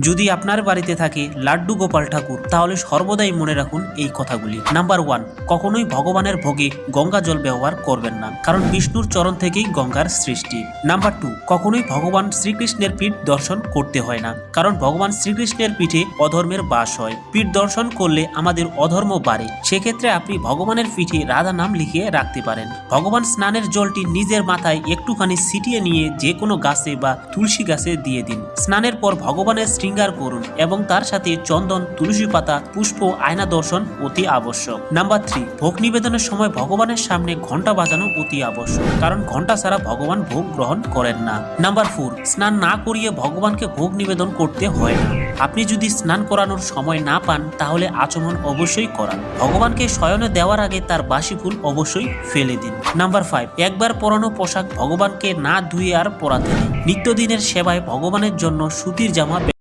যদি আপনার বাড়িতে থাকে লাড্ডু গোপাল ঠাকুর তাহলে সর্বদাই মনে রাখুন এই কথাগুলি। নাম্বার 1, কখনোই ভগবানের ভোগে গঙ্গা জল ব্যবহার করবেন না, কারণ বিষ্ণুর চরণ থেকেই গঙ্গার সৃষ্টি। নাম্বার 2, কখনোই ভগবান শ্রীকৃষ্ণের পীঠ দর্শন করতে হয় না, কারণ ভগবান শ্রীকৃষ্ণের পীঠে অধর্মের বাস হয়। পীঠ দর্শন করলে আমাদের অধর্ম বাড়ে। সেক্ষেত্রে আপনি ভগবানের পিঠে রাধা নাম লিখিয়ে রাখতে পারেন। ভগবান স্নানের জলটি নিজের মাথায় একটুখানি ছিটিয়ে নিয়ে যে কোনো গাছে বা তুলসী গাছে দিয়ে দিন। স্নানের পর ভগবানের শৃঙ্গার করুন এবং তার সাথে চন্দন, তুলসী পাতা, পুষ্প, আয়না দর্শন অতি আবশ্যক। নাম্বার 3, ভোগ নিবেদনের সময় ভগবানের সামনে ঘন্টা বাজানো অতি আবশ্যক, কারণ ঘন্টা ছাড়া ভগবান ভোগ গ্রহণ করেন না। নাম্বার 4, স্নান না করিয়ে ভগবানকে ভোগ নিবেদন করতে হয় না। আপনি যদি স্নান করানোর সময় না পান তাহলে আচমন অবশ্যই করান। ভগবানকে শয়নে দেওয়ার আগে তার বাসি ফুল অবশ্যই ফেলে দিন। নাম্বার 5, একবার পরানো পোশাক ভগবানকে না ধুয়ে আর পরাতে নেই। নিত্যদিনের সেবায় ভগবানের জন্য সুতির জামা